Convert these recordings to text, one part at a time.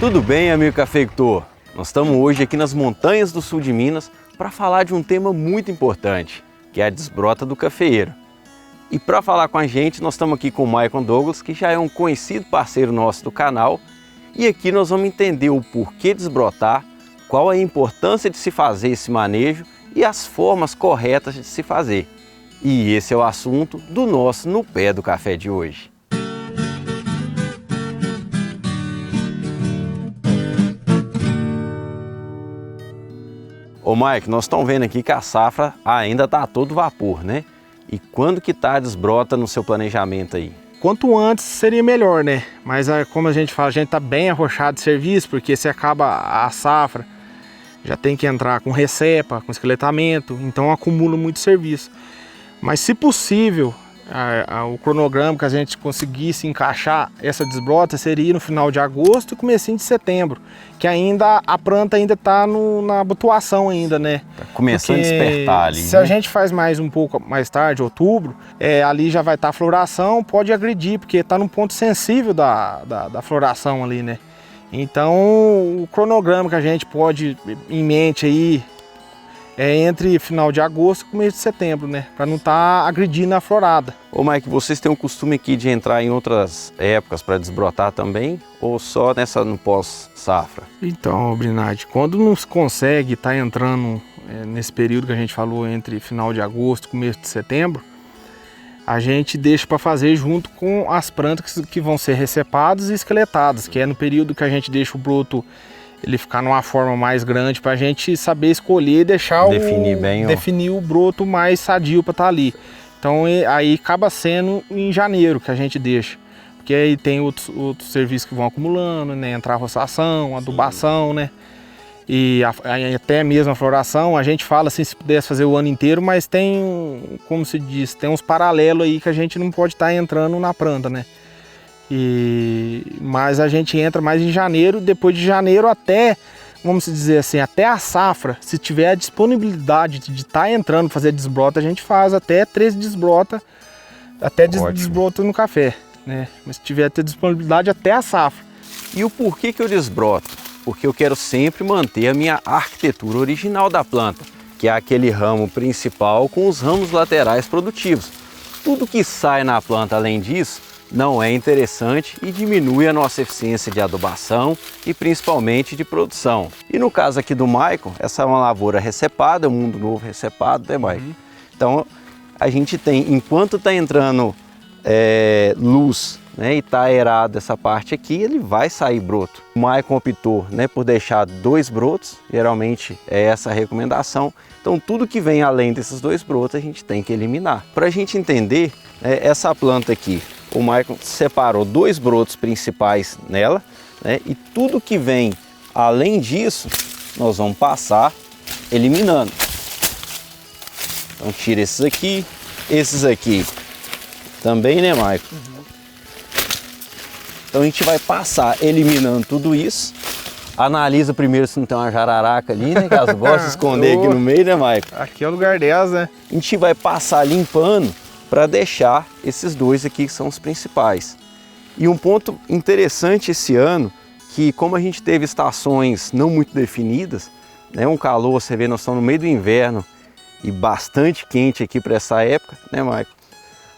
Tudo bem, amigo cafeicultor? Nós estamos hoje aqui nas montanhas do sul de Minas para falar de um tema muito importante, que é a desbrota do cafeeiro. E para falar com a gente, nós estamos aqui com o Maicon Douglas, que já é um conhecido parceiro nosso do canal, e aqui nós vamos entender o porquê desbrotar, qual a importância de se fazer esse manejo e as formas corretas de se fazer. E esse é o assunto do nosso No Pé do Café de hoje. Ô Mike, nós estamos vendo aqui que a safra ainda está a todo vapor, né? E quando que está a desbrota no seu planejamento aí? Quanto antes seria melhor, né? Mas como a gente fala, a gente está bem arrochado de serviço, porque se acaba a safra, já tem que entrar com recepa, com esqueletamento, então acumula muito serviço. Mas se possível, o cronograma que a gente conseguisse encaixar essa desbrota seria no final de agosto e comecinho de setembro, que ainda a planta ainda está na abotoação ainda, né? Tá começando a despertar ali. Se a gente faz mais um pouco mais tarde, outubro, ali já vai estar a floração, pode agredir, porque está num ponto sensível da floração ali, né? Então o cronograma que a gente pode em mente aí é entre final de agosto e começo de setembro, né? Para não estar agredindo a florada. Ô Mike, vocês têm um costume aqui de entrar em outras épocas para desbrotar também? Ou só no pós-safra? Então, Brinardi, quando não se consegue estar entrando nesse período que a gente falou entre final de agosto e começo de setembro, a gente deixa para fazer junto com as plantas que vão ser recepadas e esqueletadas, que é no período que a gente deixa o broto ele ficar numa forma mais grande para a gente saber escolher e deixar definir o broto mais sadio para estar ali. Então aí acaba sendo em janeiro que a gente deixa, porque aí tem outros serviços que vão acumulando, né? Entrar a roçação, adubação, né? E até mesmo a floração, a gente fala assim, se pudesse fazer o ano inteiro, mas tem, como se diz, tem uns paralelos aí que a gente não pode estar entrando na planta, né? Mas a gente entra mais em janeiro, depois de janeiro até, vamos dizer assim, até a safra, se tiver a disponibilidade de estar entrando, fazer desbrota, a gente faz até 13 desbrota, até desbrota no café, né? Mas se tiver a disponibilidade até a safra. E o porquê que eu desbroto? Porque eu quero sempre manter a minha arquitetura original da planta, que é aquele ramo principal com os ramos laterais produtivos. Tudo que sai na planta além disso não é interessante e diminui a nossa eficiência de adubação e principalmente de produção. E no caso aqui do Maicon, essa é uma lavoura recepada, um mundo novo recepado, né, Maicon? Então a gente tem, enquanto está entrando luz, né, e está aerado essa parte aqui, ele vai sair broto. O Maicon optou, né, por deixar 2 brotos, geralmente é essa a recomendação. Então tudo que vem além desses 2 brotos a gente tem que eliminar. Para a gente entender, essa planta aqui, o Maicon separou 2 brotos principais nela, né, e tudo que vem além disso, nós vamos passar eliminando. Então tira esses aqui também, né, Maicon? Então a gente vai passar eliminando tudo isso. Analisa primeiro se não tem uma jararaca ali, né, que elas gostam de esconder aqui no meio, né, Maicon? Aqui é o lugar delas, né? A gente vai passar limpando para deixar esses 2 aqui que são os principais. E um ponto interessante esse ano, que como a gente teve estações não muito definidas, né, um calor, você vê, nós estamos no meio do inverno e bastante quente aqui para essa época, né, Maicon?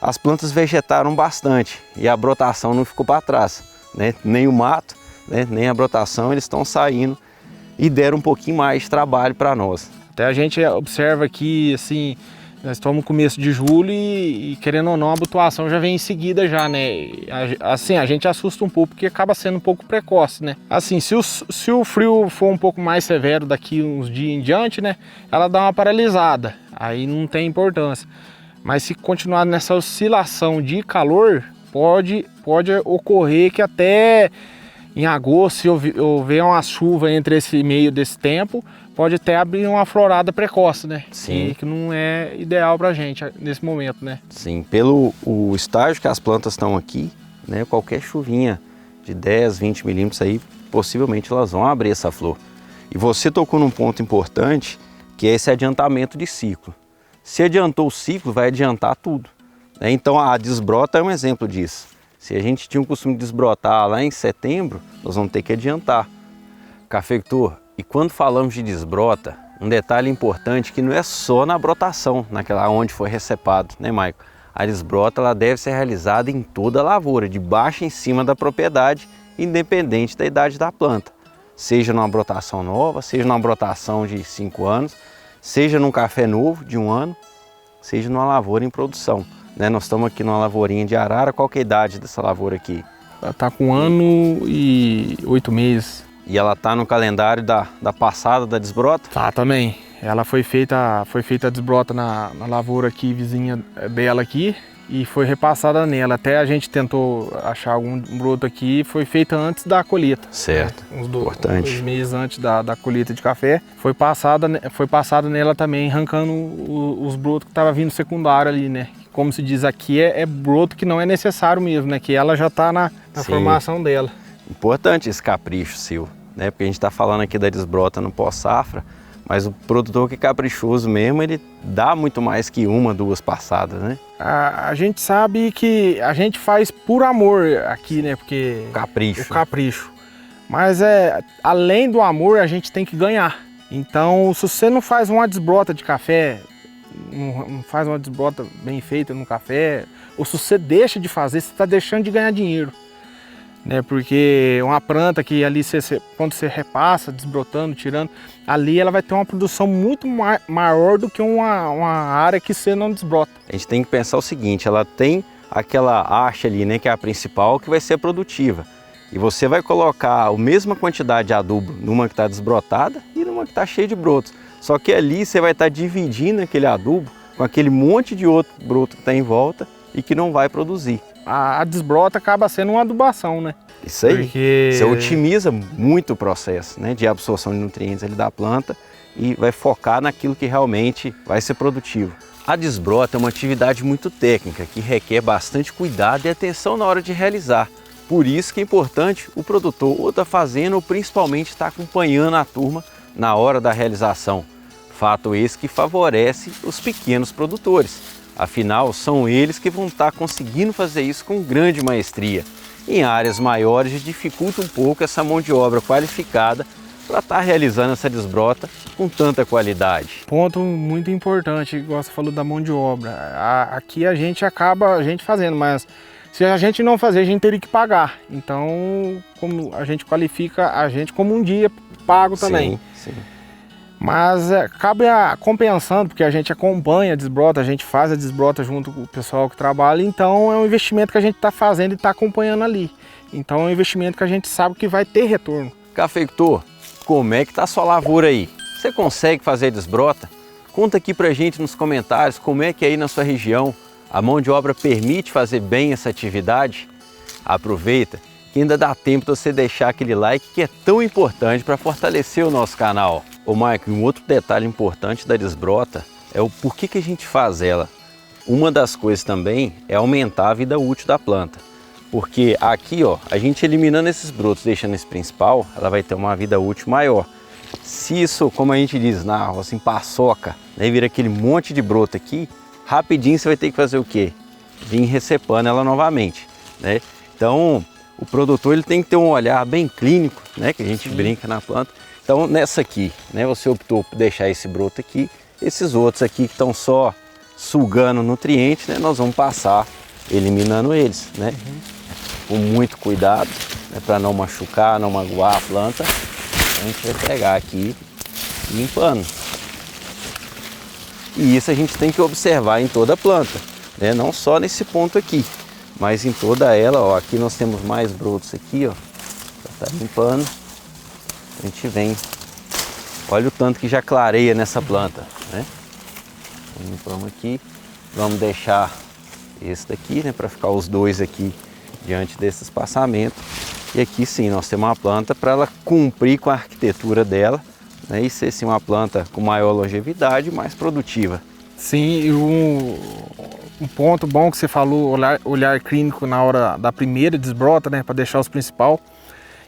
As plantas vegetaram bastante e a brotação não ficou para trás, né? Nem o mato, né, nem a brotação, eles estão saindo e deram um pouquinho mais de trabalho para nós. Até a gente observa aqui, assim, nós estamos no começo de julho e querendo ou não, a abotoação já vem em seguida já, né? Assim, a gente assusta um pouco porque acaba sendo um pouco precoce, né? Assim, se o frio for um pouco mais severo daqui uns dias em diante, né? Ela dá uma paralisada, aí não tem importância. Mas se continuar nessa oscilação de calor, pode ocorrer que até em agosto, se houver uma chuva entre esse meio desse tempo, pode até abrir uma florada precoce, né? Sim. Que não é ideal pra gente nesse momento, né? Sim, pelo o estágio que as plantas estão aqui, né, qualquer chuvinha de 10, 20 milímetros aí, possivelmente elas vão abrir essa flor. E você tocou num ponto importante, que é esse adiantamento de ciclo. Se adiantou o ciclo, vai adiantar tudo, né? Então a desbrota é um exemplo disso. Se a gente tinha o costume de desbrotar lá em setembro, nós vamos ter que adiantar, Cafeitor, e quando falamos de desbrota, um detalhe importante que não é só na brotação, naquela onde foi recepado, né, Maico? A desbrota ela deve ser realizada em toda a lavoura, de baixo em cima da propriedade, independente da idade da planta. Seja numa brotação nova, seja numa brotação de 5 anos, seja num café novo de 1 ano, seja numa lavoura em produção. Né? Nós estamos aqui numa lavourinha de arara. Qual que é a idade dessa lavoura aqui? Ela está com 1 ano e 8 meses. E ela está no calendário da passada da desbrota? Tá, também. Ela foi feita a desbrota na lavoura aqui, vizinha dela aqui, e foi repassada nela. Até a gente tentou achar algum broto aqui, foi feita antes da colheita. Certo, né? importante. 2 meses antes da colheita de café. Foi passada nela também, arrancando os brotos que estavam vindo secundário ali, né? Como se diz aqui, é broto que não é necessário mesmo, né? Que ela já está na formação dela. Importante esse capricho seu, né? Porque a gente está falando aqui da desbrota no pós-safra, mas o produtor que é caprichoso mesmo, ele dá muito mais que 1, 2 passadas, né? A gente sabe que a gente faz por amor aqui, né? Porque Capricho. o capricho. Mas além do amor, a gente tem que ganhar. Então, se você não faz uma desbrota de café, não faz uma desbrota bem feita no café, ou se você deixa de fazer, você está deixando de ganhar dinheiro. Né? Porque uma planta que ali, quando você repassa, desbrotando, tirando, ali ela vai ter uma produção muito maior do que uma área que você não desbrota. A gente tem que pensar o seguinte, ela tem aquela haste ali, né, que é a principal, que vai ser produtiva. E você vai colocar a mesma quantidade de adubo numa que está desbrotada e numa que está cheia de brotos. Só que ali você vai estar dividindo aquele adubo com aquele monte de outro broto que está em volta e que não vai produzir. A desbrota acaba sendo uma adubação, né? Isso aí, você otimiza muito o processo, né, de absorção de nutrientes ali da planta e vai focar naquilo que realmente vai ser produtivo. A desbrota é uma atividade muito técnica que requer bastante cuidado e atenção na hora de realizar. Por isso que é importante o produtor ou está fazendo ou principalmente está acompanhando a turma na hora da realização. Fato esse que favorece os pequenos produtores. Afinal, são eles que vão estar conseguindo fazer isso com grande maestria. Em áreas maiores, dificulta um pouco essa mão de obra qualificada para estar realizando essa desbrota com tanta qualidade. Ponto muito importante, igual você falou da mão de obra. Aqui a gente acaba fazendo, mas se a gente não fazer, a gente teria que pagar. Então, como a gente qualifica a gente como um dia pago também. Sim. Mas acaba compensando, porque a gente acompanha a desbrota, a gente faz a desbrota junto com o pessoal que trabalha, então é um investimento que a gente está fazendo e está acompanhando ali. Então é um investimento que a gente sabe que vai ter retorno. Cafeitor, como é que está a sua lavoura aí? Você consegue fazer desbrota? Conta aqui pra gente nos comentários como é que é aí na sua região. A mão de obra permite fazer bem essa atividade? Aproveita que ainda dá tempo de você deixar aquele like que é tão importante para fortalecer o nosso canal. Ô Maico, um outro detalhe importante da desbrota é o porquê que a gente faz ela. Uma das coisas também é aumentar a vida útil da planta. Porque aqui, ó, a gente eliminando esses brotos, deixando esse principal, ela vai ter uma vida útil maior. Se isso, como a gente diz na roça, paçoca, né, vira aquele monte de broto aqui, rapidinho você vai ter que fazer o quê? Vir recepando ela novamente, né? Então, o produtor ele tem que ter um olhar bem clínico, né, que a gente brinca na planta. Então, nessa aqui, né, você optou por deixar esse broto aqui, esses outros aqui que estão só sugando nutrientes, né, nós vamos passar eliminando eles, né? Com muito cuidado, né, para não machucar, não magoar a planta. A gente vai pegar aqui limpando. E isso a gente tem que observar em toda a planta, né? Não só nesse ponto aqui, mas em toda ela. Ó, aqui nós temos mais brotos aqui, ó, já tá limpando. A gente vem, olha o tanto que já clareia nessa planta, né? Limpamos aqui, vamos deixar esse daqui, né, para ficar os dois aqui diante desse espaçamento. E aqui sim, nós temos uma planta para ela cumprir com a arquitetura dela, né, e ser sim uma planta com maior longevidade e mais produtiva. Sim, e um ponto bom que você falou, olhar clínico na hora da primeira desbrota, né, para deixar os principal,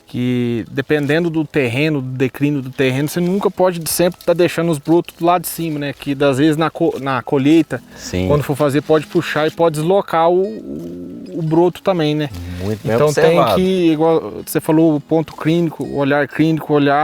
que dependendo do terreno, do declínio do terreno, você nunca pode sempre estar deixando os brotos do lado de cima, né, que às vezes na colheita, sim, quando for fazer, pode puxar e pode deslocar o o broto também, né? Muito bem então observado. tem que, igual você falou, o ponto clínico, olhar,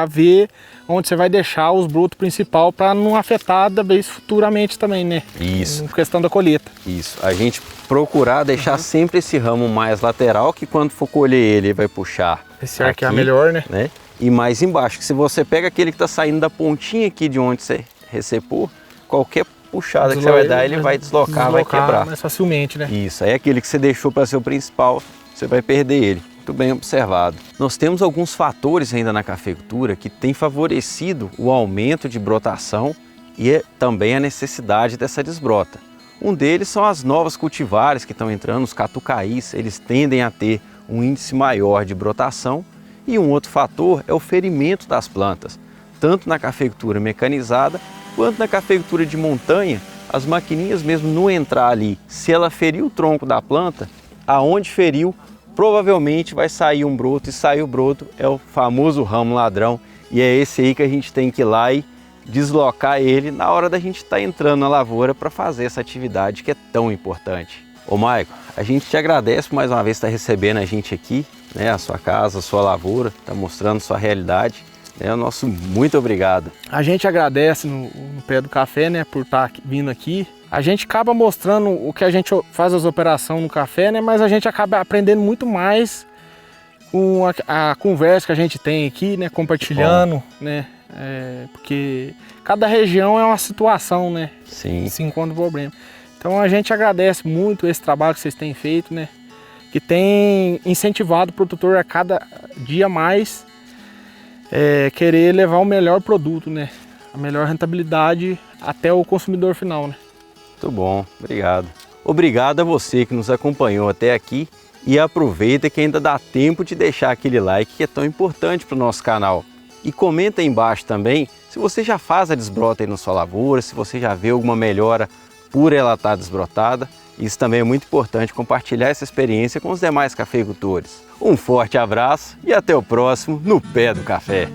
ver onde você vai deixar os brotos principal para não afetar da vez futuramente também, né? Isso. Em questão da colheita. Isso. A gente procurar deixar sempre esse ramo mais lateral, que quando for colher ele vai puxar. Esse ar que é aqui, melhor, né? E mais embaixo, que se você pega aquele que está saindo da pontinha aqui de onde você recepou, qualquer puxada que você vai dar, ele vai deslocar, vai quebrar. Mais facilmente, né? Isso, aí aquele que você deixou para ser o principal, você vai perder ele. Muito bem observado. Nós temos alguns fatores ainda na cafeicultura que têm favorecido o aumento de brotação e também a necessidade dessa desbrota. Um deles são as novas cultivares que estão entrando, os catucaís, eles tendem a ter um índice maior de brotação. E um outro fator é o ferimento das plantas, tanto na cafeicultura mecanizada quanto na cafeicultura de montanha. As maquininhas mesmo não entrar ali, se ela ferir o tronco da planta, aonde feriu, provavelmente vai sair um broto, e sair o broto é o famoso ramo ladrão, e é esse aí que a gente tem que ir lá e deslocar ele na hora da gente estar entrando na lavoura para fazer essa atividade que é tão importante. Ô Maico, a gente te agradece por mais uma vez estar recebendo a gente aqui, né, a sua casa, a sua lavoura, está mostrando sua realidade. O nosso muito obrigado. A gente agradece no Pé do Café, né, por estar vindo aqui. A gente acaba mostrando o que a gente faz as operações no café, né, mas a gente acaba aprendendo muito mais com a conversa que a gente tem aqui, né, compartilhando, né, porque cada região é uma situação, né, Sim. se encontra um problema. Então a gente agradece muito esse trabalho que vocês têm feito, né, que tem incentivado o produtor a cada dia mais querer levar o melhor produto, né, a melhor rentabilidade até o consumidor final, né. Muito bom, obrigado. Obrigado a você que nos acompanhou até aqui e aproveita que ainda dá tempo de deixar aquele like que é tão importante para o nosso canal. E comenta aí embaixo também se você já faz a desbrota aí na sua lavoura, se você já vê alguma melhora por ela estar desbrotada. Isso também é muito importante, compartilhar essa experiência com os demais cafeicultores. Um forte abraço e até o próximo no Pé do Café.